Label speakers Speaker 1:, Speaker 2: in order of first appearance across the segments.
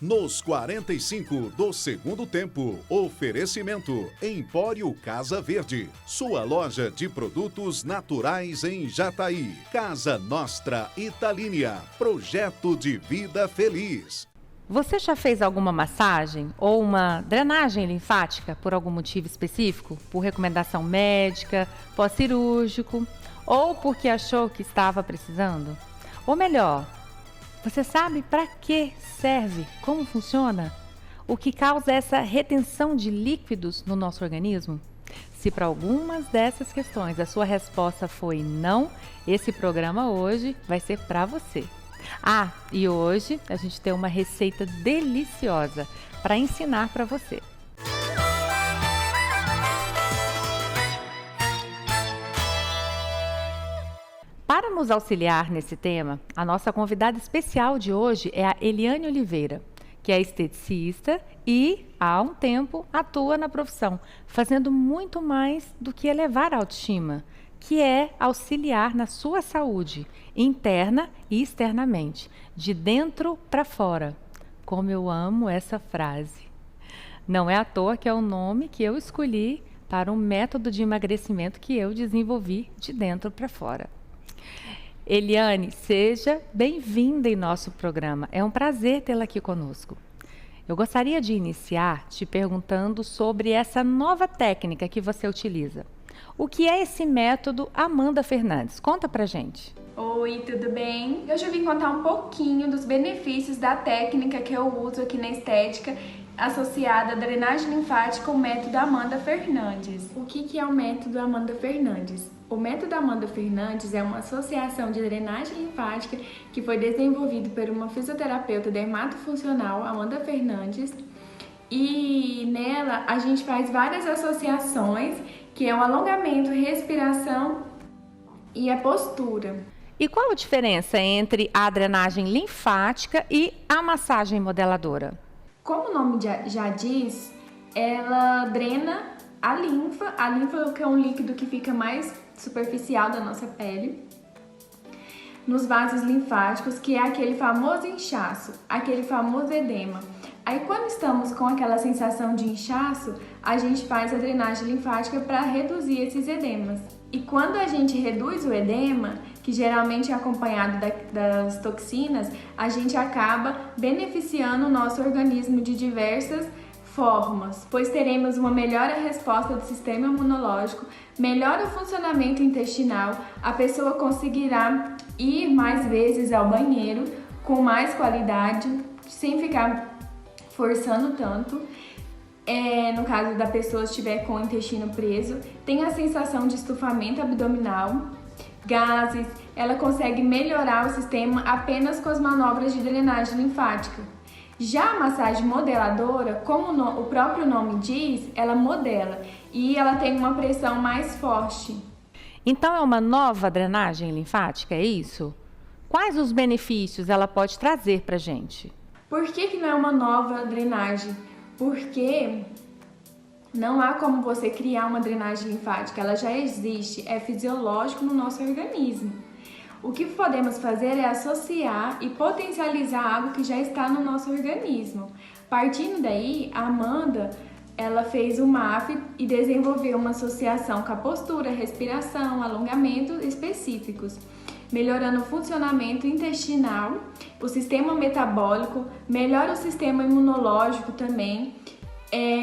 Speaker 1: Nos 45 do segundo tempo, oferecimento Empório Casa Verde, sua loja de produtos naturais em Jataí. Casa Nostra Italínia, projeto de vida feliz.
Speaker 2: Você já fez alguma massagem ou uma drenagem linfática por algum motivo específico? Por recomendação médica, pós-cirúrgico ou porque achou que estava precisando? Ou melhor, você sabe para que serve? Como funciona? O que causa essa retenção de líquidos no nosso organismo? Se para algumas dessas questões a sua resposta foi não, esse programa hoje vai ser para você. E hoje a gente tem uma receita deliciosa para ensinar para você. Para nos auxiliar nesse tema, a nossa convidada especial de hoje é a Eliane Oliveira, que é esteticista e, há um tempo, atua na profissão, fazendo muito mais do que elevar a autoestima, que é auxiliar na sua saúde, interna e externamente, de dentro para fora. Como eu amo essa frase. Não é à toa que é o nome que eu escolhi para um método de emagrecimento que eu desenvolvi de dentro para fora. Eliane, seja bem-vinda em nosso programa. É um prazer tê-la aqui conosco. Eu gostaria de iniciar te perguntando sobre essa nova técnica que você utiliza. O que é esse método Amanda Fernandes? Conta pra gente.
Speaker 3: Oi, tudo bem? Hoje eu vim contar um pouquinho dos benefícios da técnica que eu uso aqui na estética associada à drenagem linfática, o método Amanda Fernandes. O que é o método Amanda Fernandes? O método Amanda Fernandes é uma associação de drenagem linfática que foi desenvolvido por uma fisioterapeuta dermatofuncional, Amanda Fernandes, e nela a gente faz várias associações, que é o alongamento, respiração e a postura.
Speaker 2: E qual a diferença entre a drenagem linfática e a massagem modeladora?
Speaker 3: Como o nome já diz, ela drena a linfa que é um líquido que fica mais superficial da nossa pele, nos vasos linfáticos, que é aquele famoso inchaço, aquele famoso edema. Aí quando estamos com aquela sensação de inchaço, a gente faz a drenagem linfática para reduzir esses edemas. E quando a gente reduz o edema, que geralmente é acompanhado das toxinas, a gente acaba beneficiando o nosso organismo de diversas formas, pois teremos uma melhor resposta do sistema imunológico, melhora o funcionamento intestinal, a pessoa conseguirá ir mais vezes ao banheiro com mais qualidade, sem ficar forçando tanto. No caso da pessoa estiver com o intestino preso, tem a sensação de estufamento abdominal, gases, ela consegue melhorar o sistema apenas com as manobras de drenagem linfática. Já a massagem modeladora, como o próprio nome diz, ela modela e ela tem uma pressão mais forte.
Speaker 2: Então é uma nova drenagem linfática, é isso? Quais os benefícios ela pode trazer para a gente?
Speaker 3: Por que não é uma nova drenagem? Porque não há como você criar uma drenagem linfática, ela já existe, é fisiológico no nosso organismo. O que podemos fazer é associar e potencializar algo que já está no nosso organismo. Partindo daí, a Amanda, ela fez o MAF e desenvolveu uma associação com a postura, respiração, alongamento específicos, melhorando o funcionamento intestinal, o sistema metabólico, melhora o sistema imunológico também,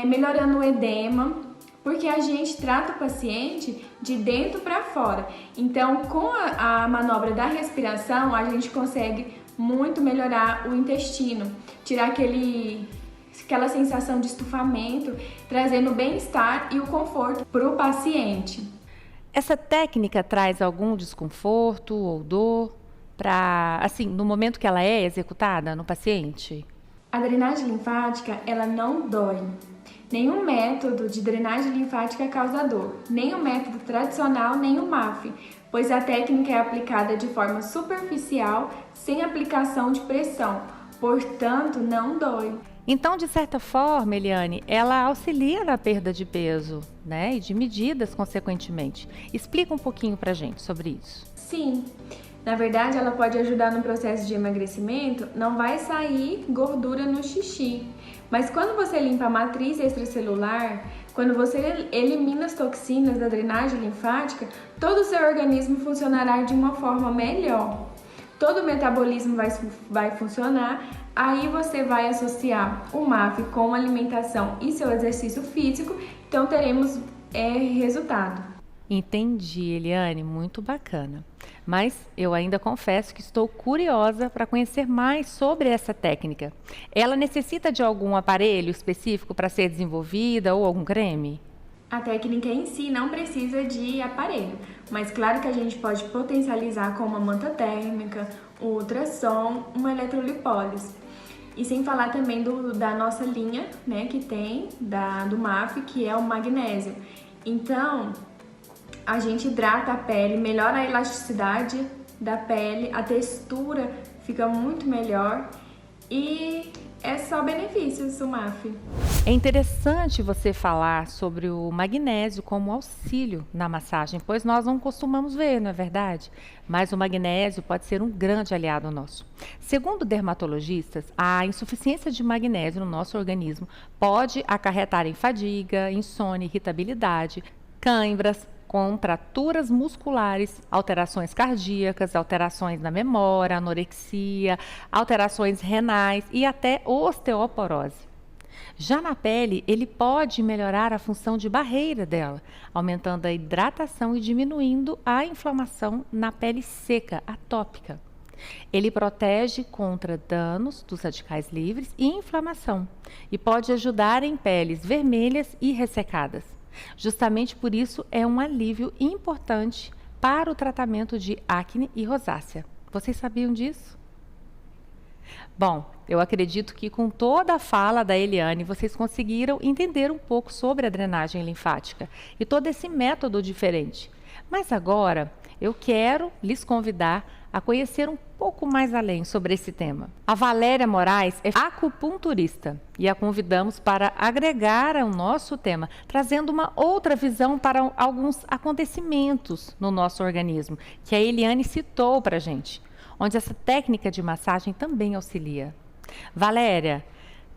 Speaker 3: melhorando o edema, porque a gente trata o paciente de dentro para fora. Então, com a manobra da respiração, a gente consegue muito melhorar o intestino, tirar aquela sensação de estufamento, trazendo bem-estar e o conforto para o paciente.
Speaker 2: Essa técnica traz algum desconforto ou dor no momento que ela é executada no paciente?
Speaker 3: A drenagem linfática, ela não dói. Nenhum método de drenagem linfática causa dor, nem o método tradicional, nem o MAF, pois a técnica é aplicada de forma superficial, sem aplicação de pressão, portanto, não dói.
Speaker 2: Então, de certa forma, Eliane, ela auxilia na perda de peso, né? E de medidas, consequentemente. Explica um pouquinho pra gente sobre isso.
Speaker 3: Sim, Na verdade, ela pode ajudar no processo de emagrecimento, não vai sair gordura no xixi. Mas quando você limpa a matriz extracelular, quando você elimina as toxinas da drenagem linfática, todo o seu organismo funcionará de uma forma melhor. Todo o metabolismo vai funcionar, aí você vai associar o MAF com alimentação e seu exercício físico, então teremos resultado.
Speaker 2: Entendi, Eliane, muito bacana. Mas eu ainda confesso que estou curiosa para conhecer mais sobre essa técnica. Ela necessita de algum aparelho específico para ser desenvolvida ou algum creme?
Speaker 3: A técnica em si não precisa de aparelho, mas claro que a gente pode potencializar com uma manta térmica, um ultrassom, uma eletrolipólise. E sem falar também da nossa linha, né, que tem do MAF, que é o magnésio. Então, a gente hidrata a pele, melhora a elasticidade da pele, a textura fica muito melhor e é só benefícios o MAF.
Speaker 2: É interessante você falar sobre o magnésio como auxílio na massagem, pois nós não costumamos ver, não é verdade? Mas o magnésio pode ser um grande aliado nosso. Segundo dermatologistas, a insuficiência de magnésio no nosso organismo pode acarretar em fadiga, insônia, irritabilidade, cãibras, contraturas musculares, alterações cardíacas, alterações na memória, anorexia, alterações renais e até osteoporose. Já na pele, ele pode melhorar a função de barreira dela, aumentando a hidratação e diminuindo a inflamação na pele seca, atópica. Ele protege contra danos dos radicais livres e inflamação e pode ajudar em peles vermelhas e ressecadas. Justamente por isso é um alívio importante para o tratamento de acne e rosácea. Vocês sabiam disso? Bom, eu acredito que com toda a fala da Eliane, vocês conseguiram entender um pouco sobre a drenagem linfática e todo esse método diferente. Mas agora eu quero lhes convidar a conhecer um pouco mais além sobre esse tema. A Valéria Moraes é acupunturista e a convidamos para agregar ao nosso tema, trazendo uma outra visão para alguns acontecimentos no nosso organismo, que a Eliane citou para a gente, onde essa técnica de massagem também auxilia. Valéria,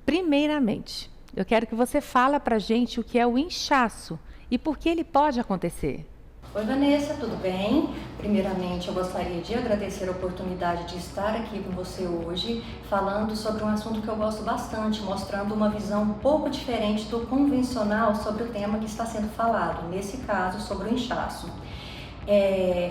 Speaker 2: primeiramente, eu quero que você fale para a gente o que é o inchaço e por que ele pode acontecer.
Speaker 4: Oi Vanessa, tudo bem? Primeiramente eu gostaria de agradecer a oportunidade de estar aqui com você hoje, falando sobre um assunto que eu gosto bastante, mostrando uma visão um pouco diferente do convencional sobre o tema que está sendo falado, nesse caso sobre o inchaço.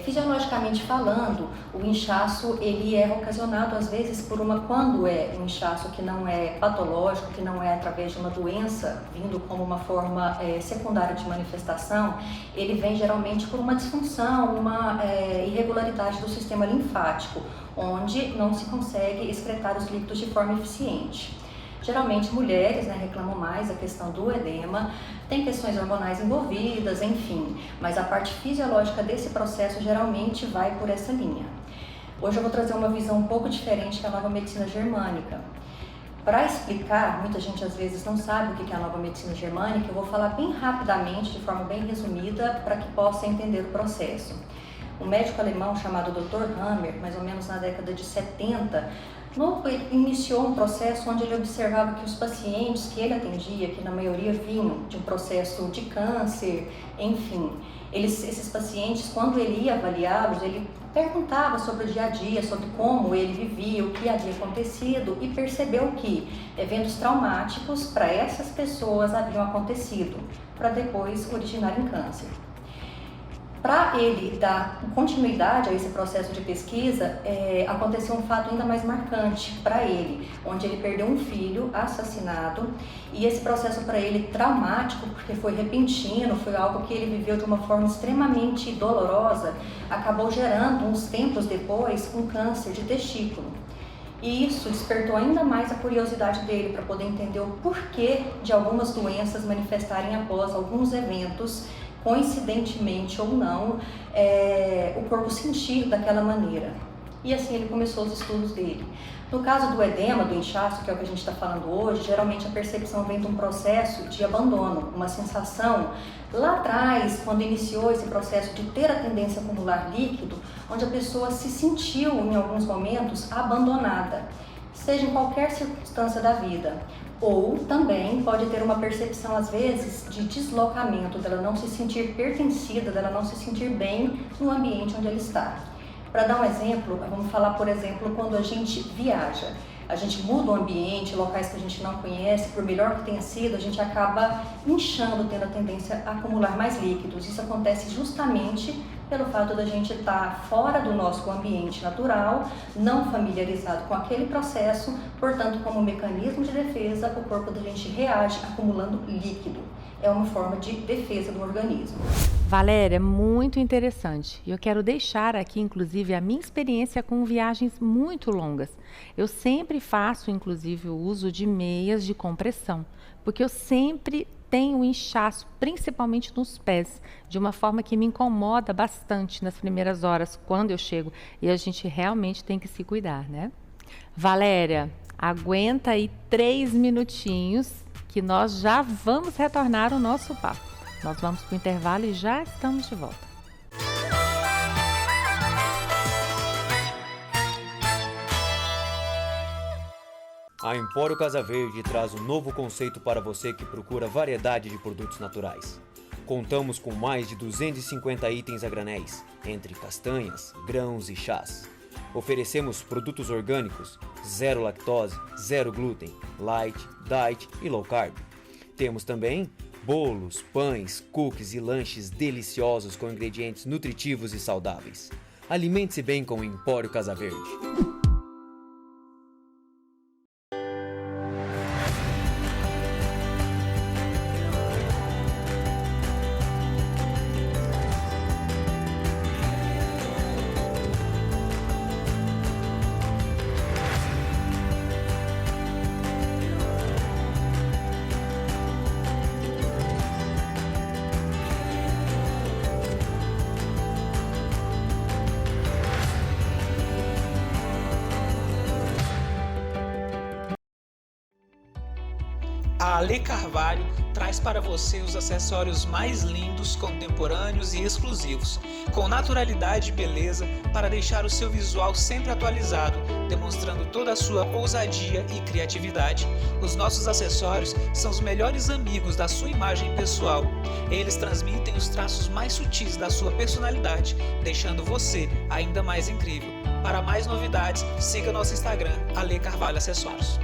Speaker 4: Fisiologicamente falando, o inchaço ele é ocasionado às vezes quando é um inchaço que não é patológico, que não é através de uma doença, vindo como uma forma secundária de manifestação, ele vem geralmente por uma disfunção, uma irregularidade do sistema linfático, onde não se consegue excretar os líquidos de forma eficiente. Geralmente mulheres reclamam mais a questão do edema, tem questões hormonais envolvidas, enfim, mas a parte fisiológica desse processo geralmente vai por essa linha. Hoje eu vou trazer uma visão um pouco diferente da nova medicina germânica. Para explicar, muita gente às vezes não sabe o que é a nova medicina germânica, eu vou falar bem rapidamente, de forma bem resumida, para que possa entender o processo. Um médico alemão chamado Dr. Hammer, mais ou menos na década de 70, iniciou um processo onde ele observava que os pacientes que ele atendia, que na maioria vinham de um processo de câncer, enfim, esses pacientes, quando ele ia avaliá-los, ele perguntava sobre o dia a dia, sobre como ele vivia, o que havia acontecido e percebeu que eventos traumáticos para essas pessoas haviam acontecido, para depois originarem câncer. Para ele dar continuidade a esse processo de pesquisa, aconteceu um fato ainda mais marcante para ele, onde ele perdeu um filho assassinado, e esse processo para ele traumático, porque foi repentino, foi algo que ele viveu de uma forma extremamente dolorosa, acabou gerando uns tempos depois um câncer de testículo. E isso despertou ainda mais a curiosidade dele para poder entender o porquê de algumas doenças manifestarem após alguns eventos, coincidentemente ou não, o corpo sentir daquela maneira. E assim ele começou os estudos dele. No caso do edema, do inchaço, que é o que a gente está falando hoje, geralmente a percepção vem de um processo de abandono, uma sensação lá atrás, quando iniciou esse processo de ter a tendência a acumular líquido, onde a pessoa se sentiu, em alguns momentos, abandonada, seja em qualquer circunstância da vida. Ou também pode ter uma percepção, às vezes, de deslocamento, dela não se sentir pertencida, dela não se sentir bem no ambiente onde ela está. Para dar um exemplo, vamos falar, por exemplo, quando a gente viaja. A gente muda o ambiente, locais que a gente não conhece, por melhor que tenha sido, a gente acaba inchando, tendo a tendência a acumular mais líquidos. Isso acontece justamente pelo fato da gente estar fora do nosso ambiente natural, não familiarizado com aquele processo, portanto, como mecanismo de defesa, o corpo da gente reage acumulando líquido. É uma forma de defesa do organismo.
Speaker 2: Valéria, muito interessante. E eu quero deixar aqui, inclusive, a minha experiência com viagens muito longas. Eu sempre faço, inclusive, o uso de meias de compressão, porque eu sempre tenho inchaço, principalmente nos pés, de uma forma que me incomoda bastante nas primeiras horas, quando eu chego. E a gente realmente tem que se cuidar, né? Valéria, aguenta aí 3 minutinhos, que nós já vamos retornar ao nosso papo. Nós vamos para o intervalo e já estamos de volta.
Speaker 5: A Empório Casa Verde traz um novo conceito para você que procura variedade de produtos naturais. Contamos com mais de 250 itens a granéis, entre castanhas, grãos e chás. Oferecemos produtos orgânicos, zero lactose, zero glúten, light, diet e low carb. Temos também bolos, pães, cookies e lanches deliciosos com ingredientes nutritivos e saudáveis. Alimente-se bem com o Empório Casa Verde.
Speaker 6: A Ale Carvalho traz para você os acessórios mais lindos, contemporâneos e exclusivos, com naturalidade e beleza para deixar o seu visual sempre atualizado, demonstrando toda a sua ousadia e criatividade. Os nossos acessórios são os melhores amigos da sua imagem pessoal. Eles transmitem os traços mais sutis da sua personalidade, deixando você ainda mais incrível. Para mais novidades, siga nosso Instagram, Ale Carvalho Acessórios.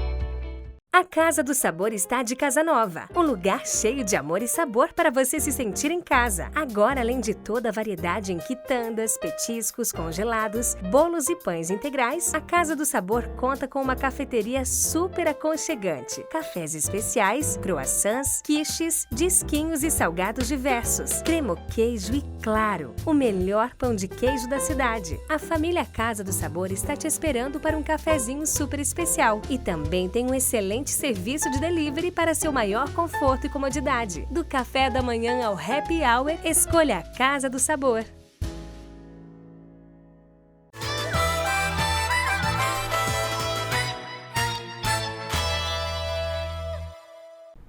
Speaker 7: A Casa do Sabor está de casa nova. Um lugar cheio de amor e sabor para você se sentir em casa. Agora, além de toda a variedade em quitandas, petiscos, congelados, bolos e pães integrais, a Casa do Sabor conta com uma cafeteria super aconchegante. Cafés especiais, croissants, quiches, disquinhos e salgados diversos. Cremo queijo e claro, o melhor pão de queijo da cidade. A família Casa do Sabor está te esperando para um cafezinho super especial. E também tem um excelente serviço de delivery para seu maior conforto e comodidade. Do café da manhã ao happy hour, escolha a Casa do Sabor.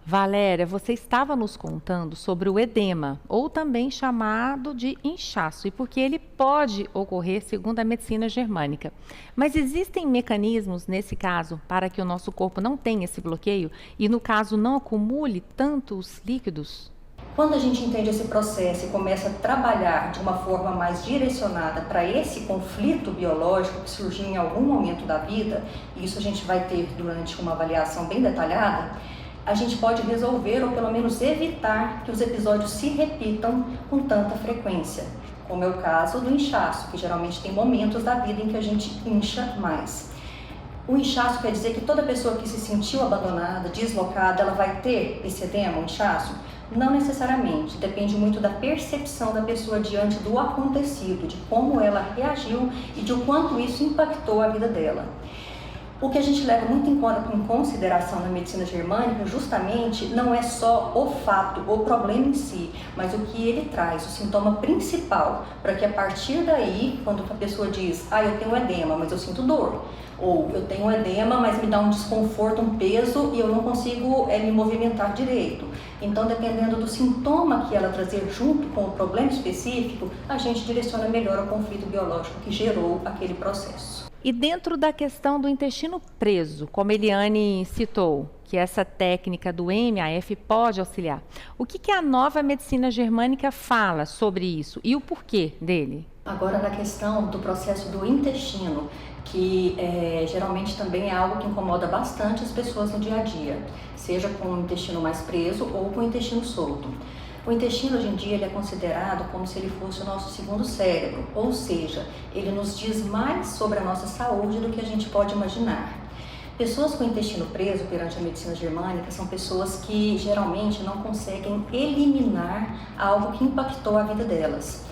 Speaker 2: Valéria, você estava nos contando sobre o edema, ou também chamado de inchaço, e porque ele pode ocorrer segundo a medicina germânica. Mas existem mecanismos, nesse caso, para que o nosso corpo não tenha esse bloqueio e, no caso, não acumule tantos líquidos?
Speaker 4: Quando a gente entende esse processo e começa a trabalhar de uma forma mais direcionada para esse conflito biológico que surgiu em algum momento da vida, e isso a gente vai ter durante uma avaliação bem detalhada, a gente pode resolver ou pelo menos evitar que os episódios se repitam com tanta frequência, como é o caso do inchaço, que geralmente tem momentos da vida em que a gente incha mais. O inchaço quer dizer que toda pessoa que se sentiu abandonada, deslocada, ela vai ter esse edema, o inchaço? Não necessariamente, depende muito da percepção da pessoa diante do acontecido, de como ela reagiu e de o quanto isso impactou a vida dela. O que a gente leva muito em consideração na medicina germânica justamente não é só o fato, o problema em si, mas o que ele traz, o sintoma principal, para que a partir daí, quando a pessoa diz, eu tenho edema, mas eu sinto dor, ou eu tenho edema, mas me dá um desconforto, um peso e eu não consigo me movimentar direito. Então, dependendo do sintoma que ela trazer junto com o problema específico, a gente direciona melhor o conflito biológico que gerou aquele processo.
Speaker 2: E dentro da questão do intestino preso, como Eliane citou, que essa técnica do MAF pode auxiliar, o que a nova medicina germânica fala sobre isso e o porquê dele?
Speaker 4: Agora, na questão do processo do intestino, que geralmente também é algo que incomoda bastante as pessoas no dia a dia, seja com o intestino mais preso ou com o intestino solto. O intestino, hoje em dia, ele é considerado como se ele fosse o nosso segundo cérebro, ou seja, ele nos diz mais sobre a nossa saúde do que a gente pode imaginar. Pessoas com intestino preso perante a medicina germânica são pessoas que geralmente não conseguem eliminar algo que impactou a vida delas.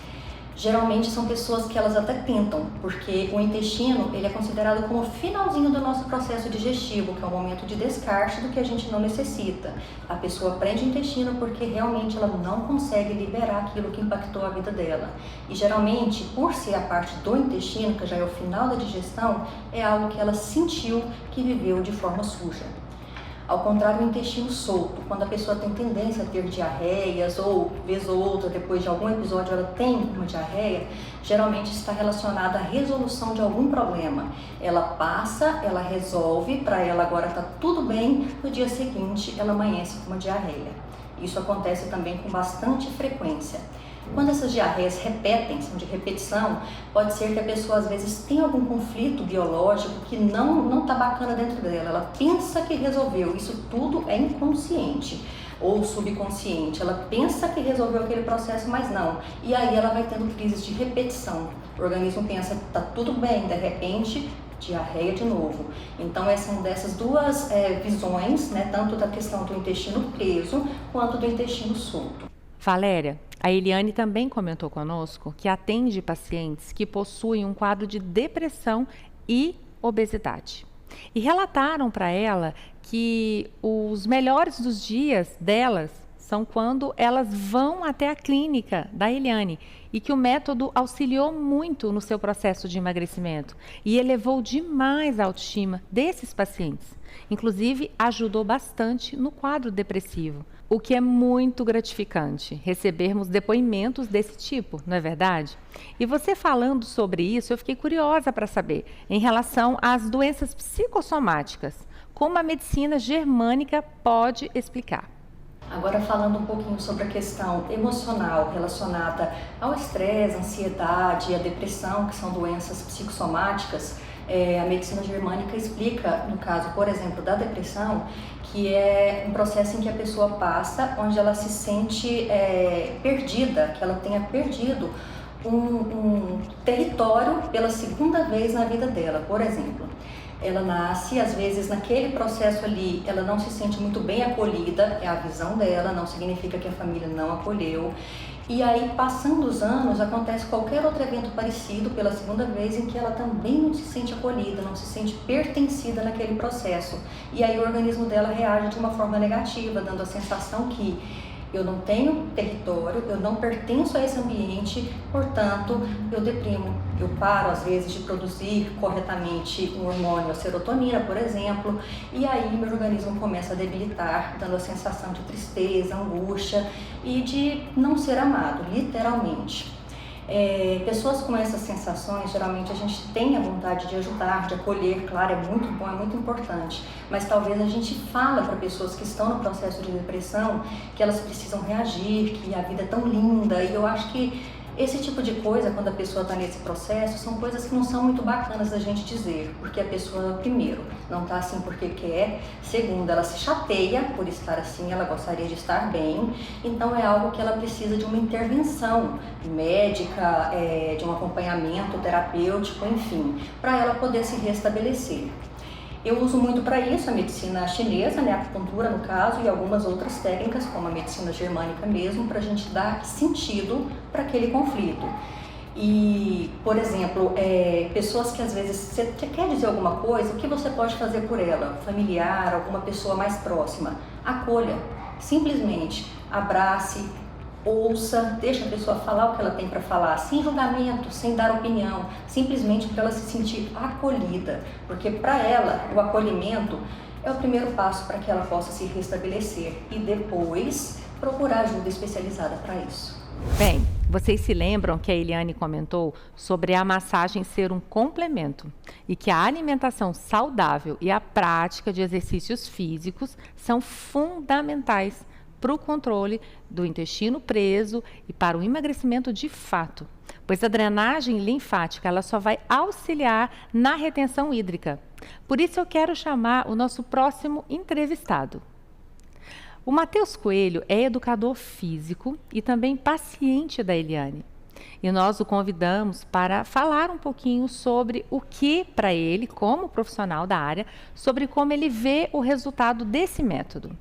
Speaker 4: Geralmente são pessoas que elas até tentam, porque o intestino ele é considerado como o finalzinho do nosso processo digestivo, que é o momento de descarte do que a gente não necessita. A pessoa prende o intestino porque realmente ela não consegue liberar aquilo que impactou a vida dela. E geralmente, por ser a parte do intestino, que já é o final da digestão, é algo que ela sentiu que viveu de forma suja. Ao contrário, o intestino solto, quando a pessoa tem tendência a ter diarreias ou, vez ou outra, depois de algum episódio, ela tem uma diarreia, geralmente está relacionada à resolução de algum problema. Ela passa, ela resolve, para ela agora está tudo bem, no dia seguinte ela amanhece com uma diarreia. Isso acontece também com bastante frequência. Quando essas diarreias repetem, são de repetição, pode ser que a pessoa às vezes tenha algum conflito biológico que não está bacana dentro dela. Ela pensa que resolveu, isso tudo é inconsciente ou subconsciente. Ela pensa que resolveu aquele processo, mas não. E aí ela vai tendo crises de repetição. O organismo pensa que está tudo bem, de repente diarreia de novo. Então são dessas duas visões, né, tanto da questão do intestino preso quanto do intestino solto.
Speaker 2: Valéria, a Eliane também comentou conosco que atende pacientes que possuem um quadro de depressão e obesidade. E relataram para ela que os melhores dos dias delas são quando elas vão até a clínica da Eliane e que o método auxiliou muito no seu processo de emagrecimento e elevou demais a autoestima desses pacientes. Inclusive, ajudou bastante no quadro depressivo, o que é muito gratificante, recebermos depoimentos desse tipo, não é verdade? E você falando sobre isso, eu fiquei curiosa para saber, em relação às doenças psicossomáticas, como a medicina germânica pode explicar.
Speaker 4: Agora falando um pouquinho sobre a questão emocional relacionada ao estresse, ansiedade e a depressão, que são doenças psicossomáticas, a medicina germânica explica, no caso, por exemplo, da depressão, que é um processo em que a pessoa passa, onde ela se sente perdida, que ela tenha perdido um território pela segunda vez na vida dela. Por exemplo, ela nasce, às vezes naquele processo ali, ela não se sente muito bem acolhida, é a visão dela, não significa que a família não acolheu. E aí, passando os anos, acontece qualquer outro evento parecido pela segunda vez em que ela também não se sente acolhida, não se sente pertencida naquele processo. E aí o organismo dela reage de uma forma negativa, dando a sensação que eu não tenho território, eu não pertenço a esse ambiente, portanto, eu deprimo. Eu paro, às vezes, de produzir corretamente um hormônio, a serotonina, por exemplo, e aí meu organismo começa a debilitar, dando a sensação de tristeza, angústia e de não ser amado, literalmente. Pessoas com essas sensações, geralmente a gente tem a vontade de ajudar, de acolher, claro, é muito bom, é muito importante, mas talvez a gente fala para pessoas que estão no processo de depressão que elas precisam reagir, que a vida é tão linda, e eu acho que esse tipo de coisa, quando a pessoa está nesse processo, são coisas que não são muito bacanas da gente dizer, porque a pessoa, primeiro, não está assim porque quer, segundo, ela se chateia por estar assim, ela gostaria de estar bem, então é algo que ela precisa de uma intervenção médica, de um acompanhamento terapêutico, enfim, para ela poder se restabelecer. Eu uso muito para isso a medicina chinesa, né, a acupuntura no caso, e algumas outras técnicas, como a medicina germânica mesmo, para a gente dar sentido para aquele conflito. E, por exemplo, pessoas que às vezes você quer dizer alguma coisa, o que você pode fazer por ela? Familiar, alguma pessoa mais próxima. Acolha, simplesmente abrace, ouça, deixa a pessoa falar o que ela tem para falar, sem julgamento, sem dar opinião, simplesmente para ela se sentir acolhida, porque para ela o acolhimento é o primeiro passo para que ela possa se restabelecer e depois procurar ajuda especializada para isso.
Speaker 2: Bem, vocês se lembram que a Eliane comentou sobre a massagem ser um complemento e que a alimentação saudável e a prática de exercícios físicos são fundamentais para o controle do intestino preso e para o emagrecimento de fato, pois a drenagem linfática ela só vai auxiliar na retenção hídrica. Por isso eu quero chamar o nosso próximo entrevistado. O Matheus Coelho é educador físico e também paciente da Eliane. E nós o convidamos para falar um pouquinho sobre o que, para ele, como profissional da área, sobre como ele vê o resultado desse método.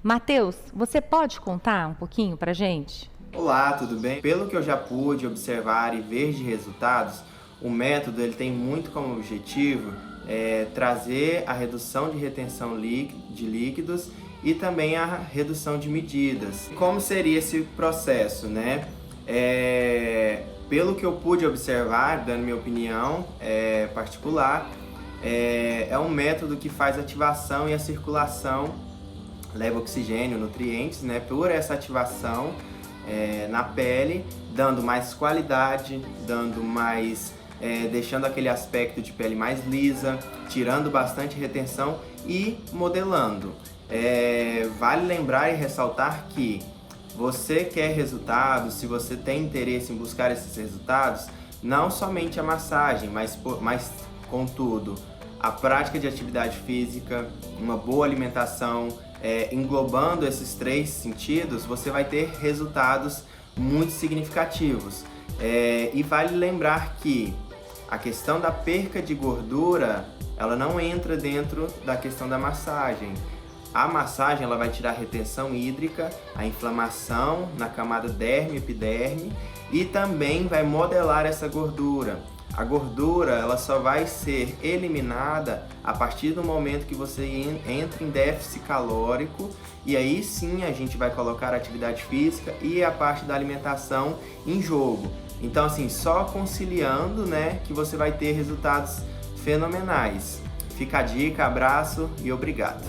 Speaker 2: Matheus, você pode contar um pouquinho para a gente?
Speaker 8: Olá, tudo bem? Pelo que eu já pude observar e ver de resultados, o método ele tem muito como objetivo trazer a redução de retenção de líquidos e também a redução de medidas. Como seria esse processo, né? Pelo que eu pude observar, dando minha opinião particular, é um método que faz ativação e a circulação, leva oxigênio, nutrientes, né? Por essa ativação na pele, dando mais qualidade, dando mais, deixando aquele aspecto de pele mais lisa, tirando bastante retenção e modelando. Vale lembrar e ressaltar que você quer resultados, se você tem interesse em buscar esses resultados, não somente a massagem, mas contudo, a prática de atividade física, uma boa alimentação, englobando esses três sentidos, você vai ter resultados muito significativos. E vale lembrar que a questão da perca de gordura, ela não entra dentro da questão da massagem. A massagem ela vai tirar a retenção hídrica, a inflamação na camada derme e epiderme e também vai modelar essa gordura. A gordura ela só vai ser eliminada a partir do momento que você entra em déficit calórico e aí sim a gente vai colocar a atividade física e a parte da alimentação em jogo. Então assim, só conciliando, né, que você vai ter resultados fenomenais. Fica a dica, abraço e obrigado.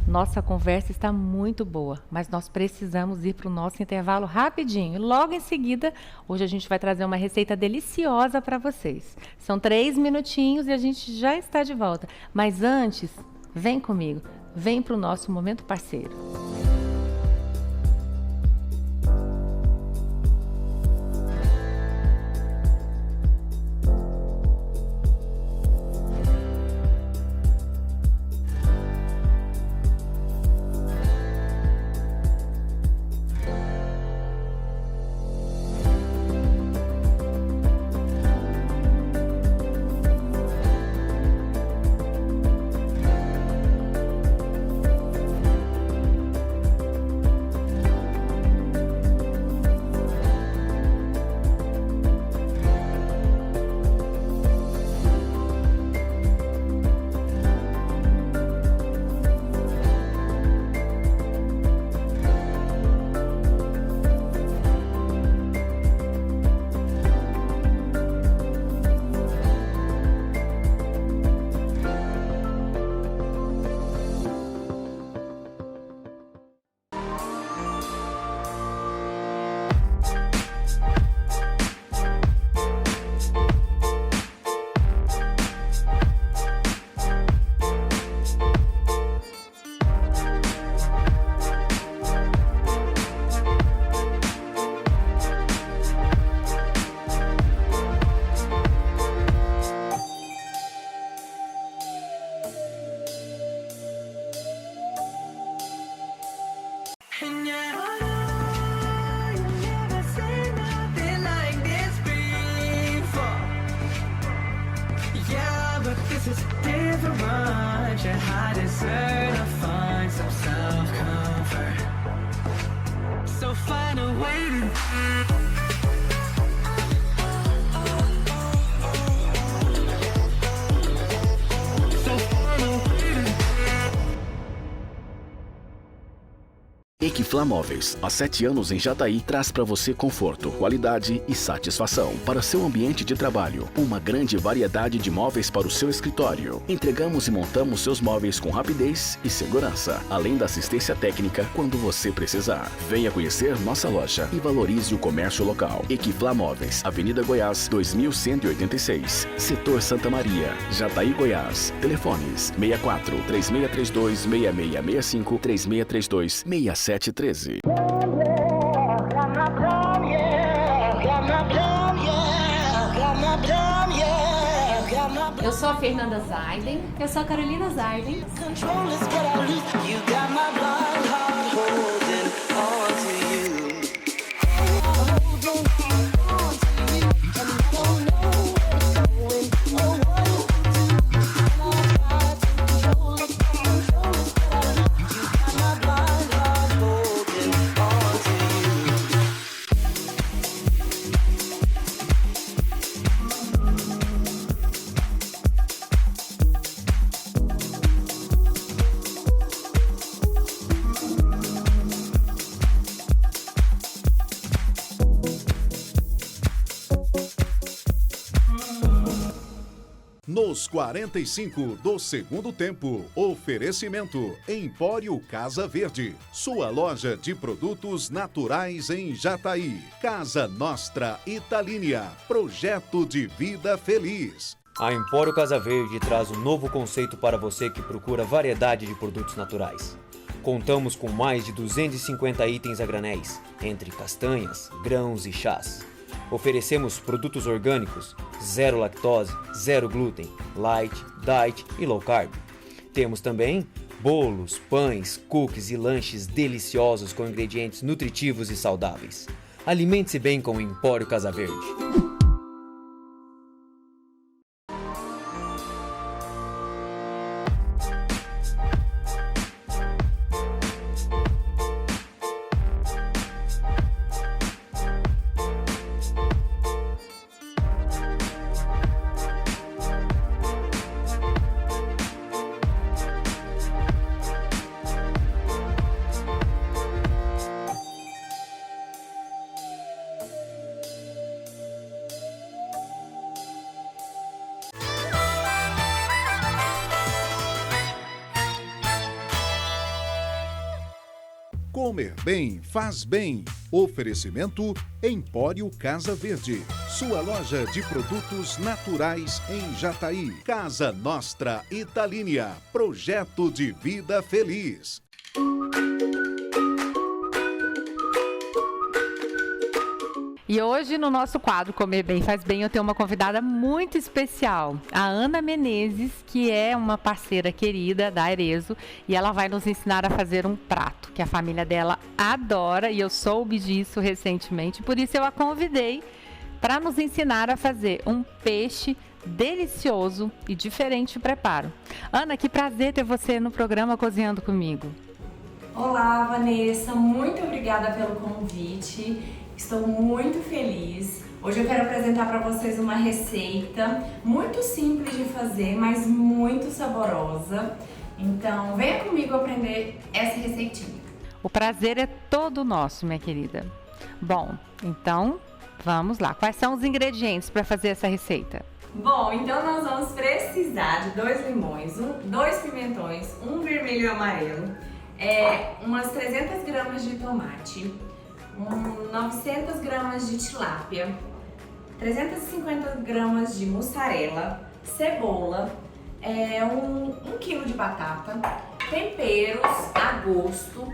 Speaker 2: Nossa conversa está muito boa, mas nós precisamos ir para o nosso intervalo rapidinho. Logo em seguida, hoje a gente vai trazer uma receita deliciosa para vocês. São 3 minutinhos e a gente já está de volta. Mas antes, vem comigo, vem para o nosso Momento Parceiro.
Speaker 9: Equifla Móveis, há 7 anos em Jataí, traz para você conforto, qualidade e satisfação para seu ambiente de trabalho. Uma grande variedade de móveis para o seu escritório. Entregamos e montamos seus móveis com rapidez e segurança, além da assistência técnica quando você precisar. Venha conhecer nossa loja e valorize o comércio local. Equifla Móveis, Avenida Goiás, 2186, Setor Santa Maria, Jataí, Goiás. Telefones 64 3632 6665 3632 6713.
Speaker 10: Eu sou a Fernanda Zaiden.
Speaker 11: Eu sou a Carolina Zaiden.
Speaker 1: Nos 45 do segundo tempo, oferecimento Empório Casa Verde, sua loja de produtos naturais em Jataí. Casa Nostra Italínia, projeto de vida feliz.
Speaker 5: A Empório Casa Verde traz um novo conceito para você que procura variedade de produtos naturais. Contamos com mais de 250 itens a granéis, entre castanhas, grãos e chás. Oferecemos produtos orgânicos, zero lactose, zero glúten, light, diet e low carb. Temos também bolos, pães, cookies e lanches deliciosos com ingredientes nutritivos e saudáveis. Alimente-se bem com o Empório Casa Verde.
Speaker 1: Comer bem faz bem. Oferecimento Empório Casa Verde, sua loja de produtos naturais em Jataí. Casa Nostra Italínia, projeto de vida feliz.
Speaker 2: E hoje, no nosso quadro Comer Bem Faz Bem, eu tenho uma convidada muito especial, a Ana Menezes, que é uma parceira querida da Arezo, e ela vai nos ensinar a fazer um prato que a família dela adora, e eu soube disso recentemente, por isso eu a convidei para nos ensinar a fazer um peixe delicioso e diferente de preparo. Ana, que prazer ter você no programa Cozinhando Comigo.
Speaker 12: Olá, Vanessa, muito obrigada pelo convite. Estou muito feliz. Hoje eu quero apresentar para vocês uma receita muito simples de fazer, mas muito saborosa. Então, venha comigo aprender essa receitinha.
Speaker 2: O prazer é todo nosso, minha querida. Bom, então, vamos lá. Quais são os ingredientes para fazer essa receita?
Speaker 12: Bom, então nós vamos precisar de 2 limões, 2 pimentões, um vermelho e amarelo, umas 300 gramas de tomate, 900 gramas de tilápia, 350 gramas de mussarela, cebola, 1 quilo de batata, temperos a gosto.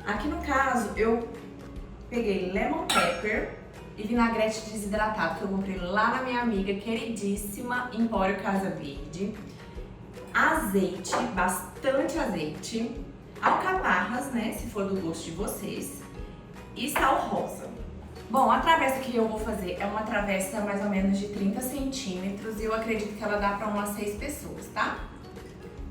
Speaker 12: Aqui no caso eu peguei lemon pepper e vinagrete desidratado que eu comprei lá na minha amiga queridíssima Empório Casa Verde, azeite, bastante azeite, alcaparras, né, se for do gosto de vocês, e sal rosa. Bom, a travessa que eu vou fazer é uma travessa mais ou menos de 30 centímetros e eu acredito que ela dá para umas 6 pessoas, tá?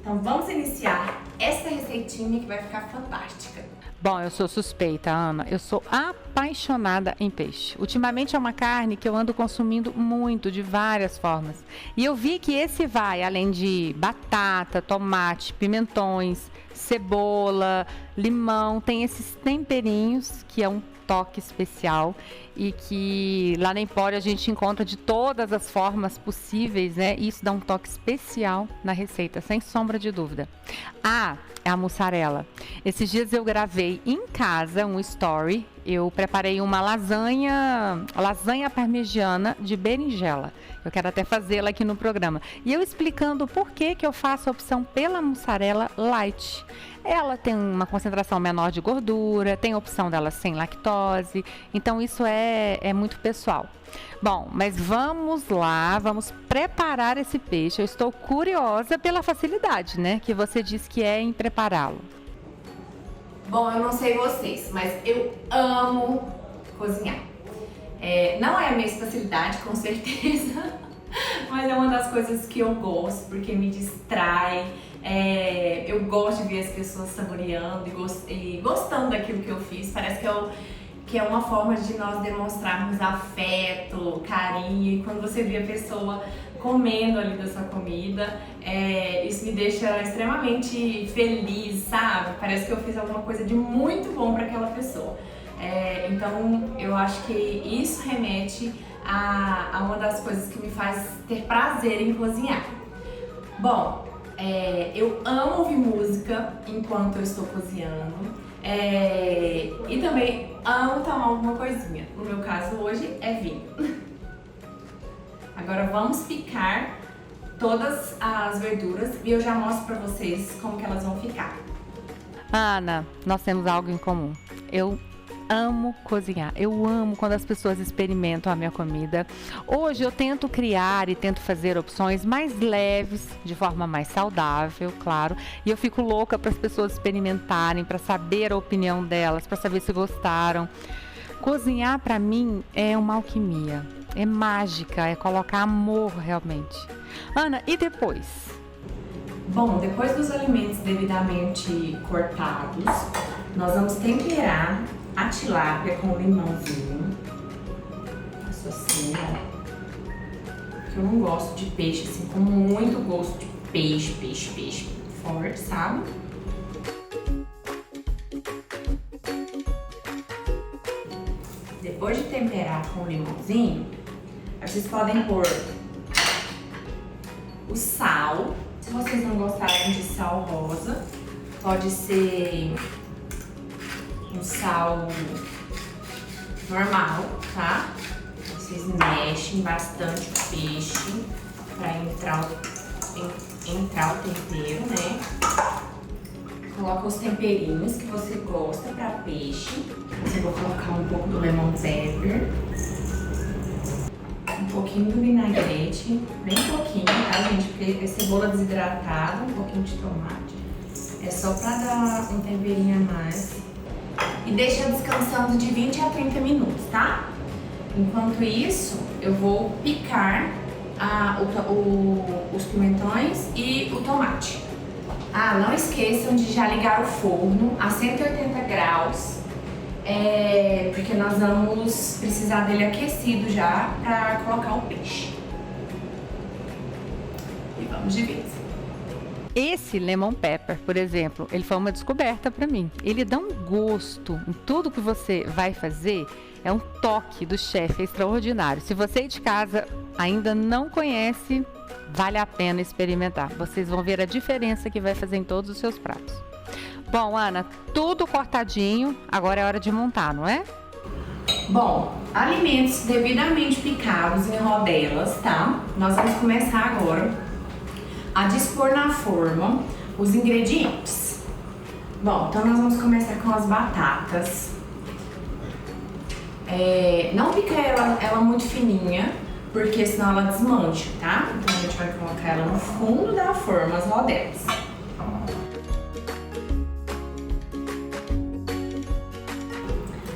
Speaker 12: Então vamos iniciar essa receitinha que vai ficar fantástica.
Speaker 2: Bom, eu sou suspeita, Ana. Eu sou apaixonada em peixe. Ultimamente é uma carne que eu ando consumindo muito, de várias formas. E eu vi que esse vai, além de batata, tomate, pimentões, cebola, limão, tem esses temperinhos que é um toque especial e que lá na Empório a gente encontra de todas as formas possíveis, né? E isso dá um toque especial na receita, sem sombra de dúvida. É a mussarela. Esses dias eu gravei em casa um story. Eu preparei uma lasanha parmegiana de berinjela. Eu quero até fazê-la aqui no programa. E eu explicando por que eu faço a opção pela mussarela light. Ela tem uma concentração menor de gordura, tem a opção dela sem lactose. Então isso é muito pessoal. Bom, mas vamos lá, vamos preparar esse peixe. Eu estou curiosa pela facilidade, né? Que você diz que é em prepará-lo.
Speaker 12: Bom, eu não sei vocês, mas eu amo cozinhar. Não é a minha especialidade, com certeza, mas é uma das coisas que eu gosto, porque me distrai. Eu gosto de ver as pessoas saboreando e gostando daquilo que eu fiz. Parece que é uma forma de nós demonstrarmos afeto, carinho. E quando você vê a pessoa comendo ali da sua comida, isso me deixa extremamente feliz, sabe? Parece que eu fiz alguma coisa de muito bom para aquela pessoa. Então eu acho que isso remete a uma das coisas que me faz ter prazer em cozinhar. Bom, eu amo ouvir música enquanto eu estou cozinhando. E também amo tomar alguma coisinha. No meu caso hoje é vinho. Agora vamos picar todas as verduras e eu já mostro pra vocês como que elas vão ficar.
Speaker 2: Ana, nós temos algo em comum. Eu amo cozinhar. Eu amo quando as pessoas experimentam a minha comida. Hoje eu tento criar e tento fazer opções mais leves, de forma mais saudável, claro. E eu fico louca para as pessoas experimentarem, para saber a opinião delas, para saber se gostaram. Cozinhar para mim é uma alquimia, é mágica, é colocar amor realmente. Ana, e depois?
Speaker 12: Bom, depois dos alimentos devidamente cortados, nós vamos temperar a tilápia com limãozinho. Faço assim, ó. Porque eu não gosto de peixe assim, com muito gosto de peixe forte, sabe? Depois de temperar com limãozinho, vocês podem pôr o sal. Se vocês não gostarem de sal rosa, pode ser um sal normal, tá? Vocês mexem bastante o peixe para entrar o tempero, né? Coloca os temperinhos que você gosta para peixe. Eu vou colocar um pouco do lemon pepper, um pouquinho do vinagrete, bem pouquinho, tá, gente? Porque é cebola desidratada, um pouquinho de tomate. É só para dar um temperinho a mais. E deixa descansando de 20 a 30 minutos, tá? Enquanto isso, eu vou picar os pimentões e o tomate. Não esqueçam de já ligar o forno a 180 graus, porque nós vamos precisar dele aquecido já para colocar o peixe. E vamos de vez.
Speaker 2: Esse lemon pepper, por exemplo, ele foi uma descoberta para mim. Ele dá um gosto em tudo que você vai fazer, é um toque do chefe, é extraordinário. Se você aí de casa ainda não conhece, vale a pena experimentar. Vocês vão ver a diferença que vai fazer em todos os seus pratos. Bom, Ana, tudo cortadinho, agora é hora de montar, não é?
Speaker 12: Bom, alimentos devidamente picados em rodelas, tá? Nós vamos começar agora a dispor na forma os ingredientes. Bom, então nós vamos começar com as batatas. Não pica ela muito fininha, porque senão ela desmancha, tá? Então a gente vai colocar ela no fundo da forma, as rodelas.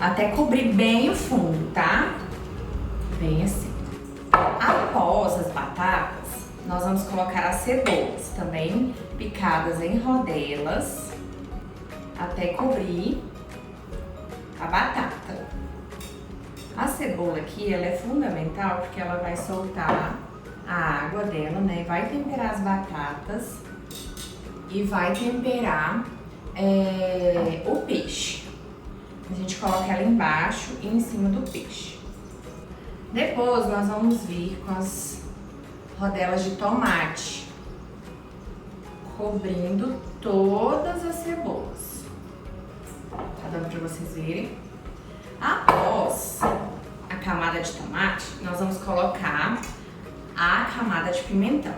Speaker 12: Até cobrir bem o fundo, tá? Bem assim. Após as batatas, nós vamos colocar as cebolas também picadas em rodelas até cobrir a batata. A cebola aqui, ela é fundamental porque ela vai soltar a água dela, né? Vai temperar as batatas e vai temperar o peixe. A gente coloca ela embaixo e em cima do peixe. Depois nós vamos vir com as rodelas de tomate, cobrindo todas as cebolas. Tá dando pra vocês verem? Após a camada de tomate, nós vamos colocar a camada de pimentão.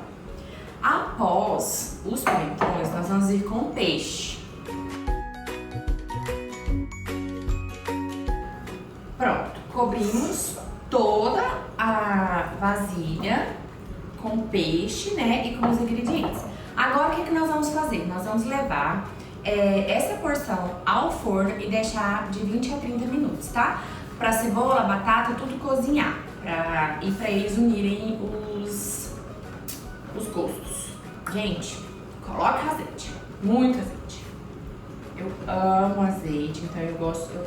Speaker 12: Após os pimentões, nós vamos ir com o peixe. Pronto, cobrimos toda a vasilha com peixe, né, e com os ingredientes. Agora, o que nós vamos fazer? Nós vamos levar essa porção ao forno e deixar de 20 a 30 minutos, tá? Pra cebola, batata, tudo cozinhar, pra eles unirem os gostos. Gente, coloca azeite, muito azeite. Eu amo azeite, então eu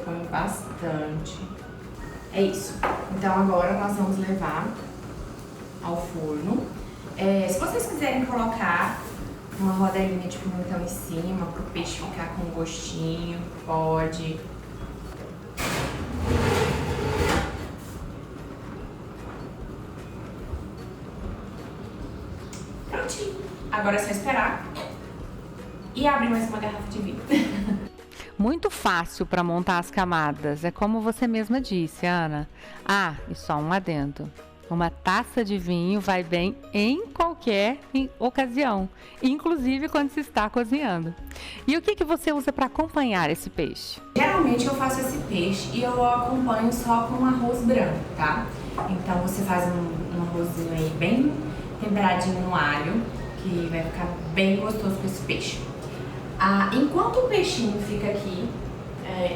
Speaker 12: ponho bastante. É isso. Então agora nós vamos levar ao forno. Se vocês quiserem colocar uma rodelinha de pimentão em cima pro peixe ficar com gostinho, pode. Prontinho. Agora é só esperar e abrir mais uma garrafa de vinho.
Speaker 2: Muito fácil para montar as camadas, é como você mesma disse, Ana. E só um adendo. Uma taça de vinho vai bem em qualquer ocasião, inclusive quando se está cozinhando. E o que você usa para acompanhar esse peixe?
Speaker 12: Geralmente eu faço esse peixe e eu acompanho só com arroz branco, tá? Então você faz um arrozinho aí bem temperadinho no alho, que vai ficar bem gostoso com esse peixe. Enquanto o peixinho fica aqui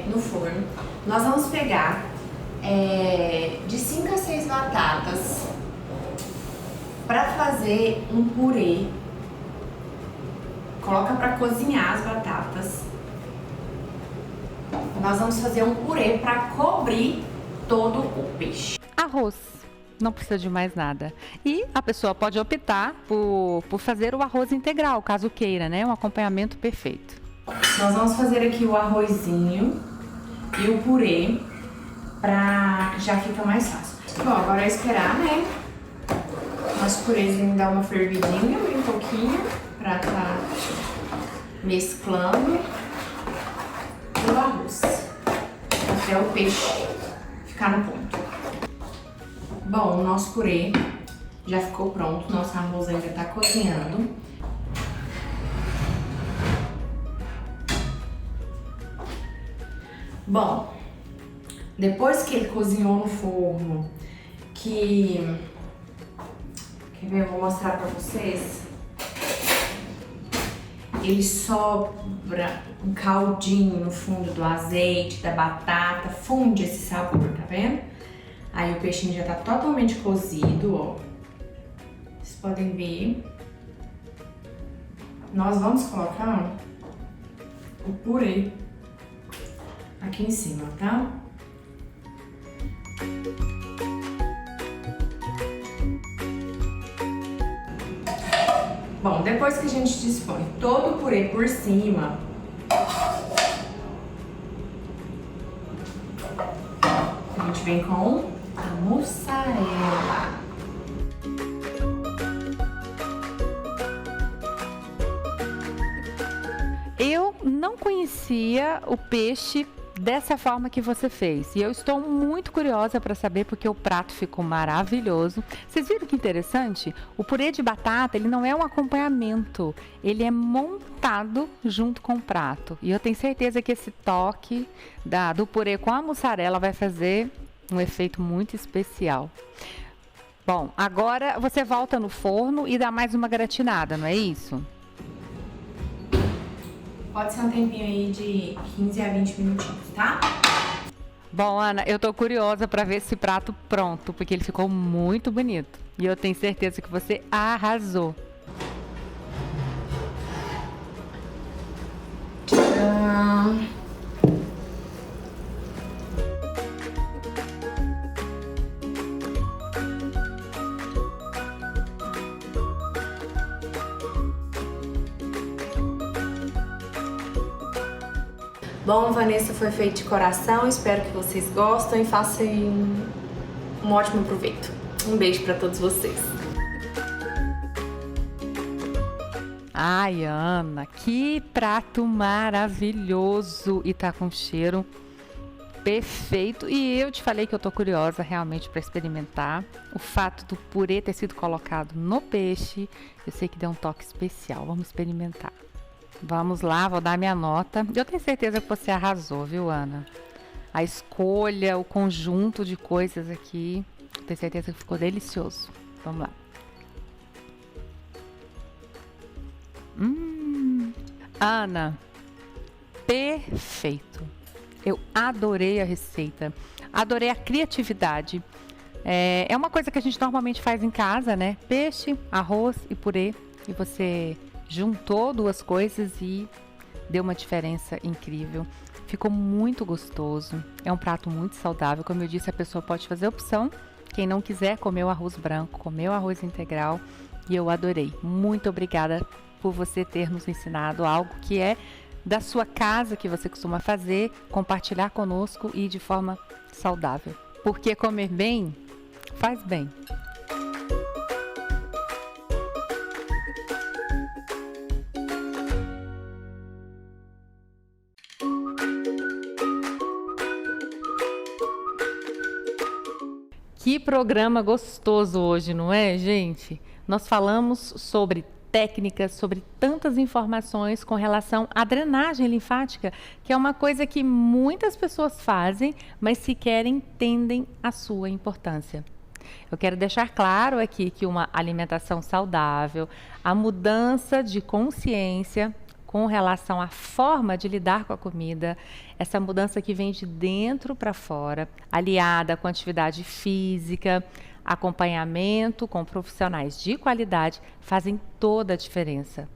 Speaker 12: no forno, nós vamos pegar de 5 a 6 batatas para fazer um purê. Coloca para cozinhar as batatas. Nós vamos fazer um purê para cobrir todo o peixe.
Speaker 2: Arroz. Não precisa de mais nada. E a pessoa pode optar por fazer o arroz integral, caso queira, né? Um acompanhamento perfeito.
Speaker 12: Nós vamos fazer aqui o arrozinho e o purê pra já fica mais fácil. Bom, agora é esperar, né? Nosso purêzinho dar uma fervidinha, um pouquinho, pra tá mesclando o arroz até o peixe ficar no ponto. Bom, o nosso purê já ficou pronto, nosso arroz ainda tá cozinhando. Bom, depois que ele cozinhou no forno, quer ver, eu vou mostrar pra vocês. Ele sobra um caldinho no fundo do azeite, da batata, funde esse sabor, tá vendo? Aí o peixinho já tá totalmente cozido, ó. Vocês podem ver. Nós vamos colocar o purê aqui em cima, tá? Bom, depois que a gente dispõe todo o purê por cima, a gente vem com a mussarela.
Speaker 2: Eu não conhecia o peixe dessa forma que você fez. E eu estou muito curiosa para saber porque o prato ficou maravilhoso. Vocês viram que interessante? O purê de batata, ele não é um acompanhamento, ele é montado junto com o prato. E eu tenho certeza que esse toque do purê com a mussarela vai fazer um efeito muito especial. Bom, agora você volta no forno e dá mais uma gratinada, não é isso?
Speaker 12: Pode ser um tempinho aí de 15 a 20 minutinhos, tá?
Speaker 2: Bom, Ana, eu tô curiosa para ver esse prato pronto, porque ele ficou muito bonito. E eu tenho certeza que você arrasou.
Speaker 12: Tcharam! Bom, Vanessa, foi feito de coração, espero que vocês gostem e façam um ótimo proveito. Um beijo para todos vocês.
Speaker 2: Ai, Ana, que prato maravilhoso! E tá com cheiro perfeito. E eu te falei que eu tô curiosa realmente para experimentar. O fato do purê ter sido colocado no peixe, eu sei que deu um toque especial. Vamos experimentar. Vamos lá, vou dar minha nota. Eu tenho certeza que você arrasou, viu, Ana? A escolha, o conjunto de coisas aqui, eu tenho certeza que ficou delicioso. Vamos lá. Ana, perfeito. Eu adorei a receita, adorei a criatividade. É uma coisa que a gente normalmente faz em casa, né? Peixe, arroz e purê. E você juntou duas coisas e deu uma diferença incrível. Ficou muito gostoso. É um prato muito saudável. Como eu disse, a pessoa pode fazer opção. Quem não quiser comer o arroz branco, comer o arroz integral. E eu adorei. Muito obrigada por você ter nos ensinado algo que é da sua casa, que você costuma fazer, compartilhar conosco e de forma saudável. Porque comer bem faz bem. Que programa gostoso hoje, não é, gente? Nós falamos sobre técnicas, sobre tantas informações com relação à drenagem linfática, que é uma coisa que muitas pessoas fazem, mas sequer entendem a sua importância. Eu quero deixar claro aqui que uma alimentação saudável, a mudança de consciência com relação à forma de lidar com a comida, essa mudança que vem de dentro para fora, aliada com atividade física, acompanhamento com profissionais de qualidade, fazem toda a diferença.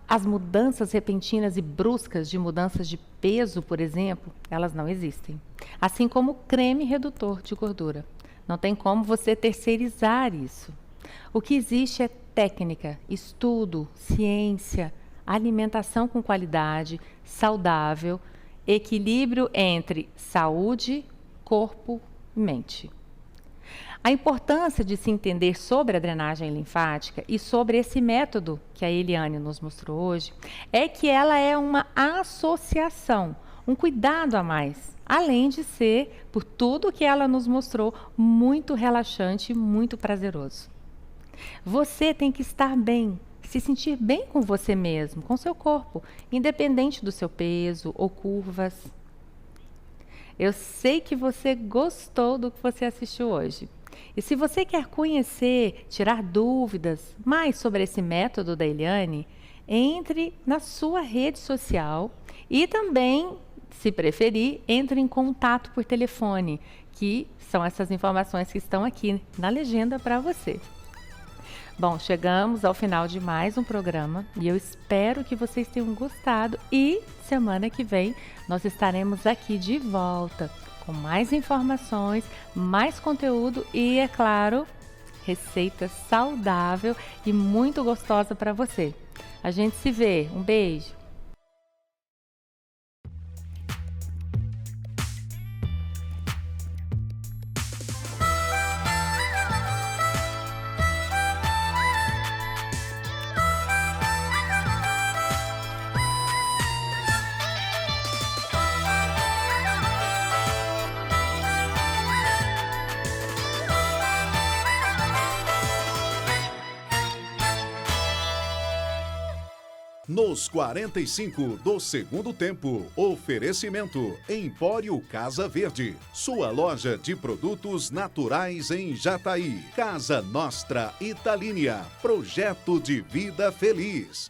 Speaker 2: As mudanças repentinas e bruscas de mudanças de peso, por exemplo, elas não existem. Assim como o creme redutor de gordura. Não tem como você terceirizar isso. O que existe é técnica, estudo, ciência, alimentação com qualidade, saudável, equilíbrio entre saúde, corpo e mente. A importância de se entender sobre a drenagem linfática e sobre esse método que a Eliane nos mostrou hoje é que ela é uma associação, um cuidado a mais, além de ser, por tudo que ela nos mostrou, muito relaxante e muito prazeroso. Você tem que estar bem, se sentir bem com você mesmo, com seu corpo, independente do seu peso ou curvas. Eu sei que você gostou do que você assistiu hoje. E se você quer conhecer, tirar dúvidas mais sobre esse método da Eliane, entre na sua rede social e também, se preferir, entre em contato por telefone, que são essas informações que estão aqui na legenda para você. Bom, chegamos ao final de mais um programa e eu espero que vocês tenham gostado e semana que vem nós estaremos aqui de volta com mais informações, mais conteúdo e, é claro, receita saudável e muito gostosa para você. A gente se vê. Um beijo!
Speaker 1: Nos 45 do segundo tempo, oferecimento Empório Casa Verde, sua loja de produtos naturais em Jataí. Casa Nostra Italínia, projeto de vida feliz.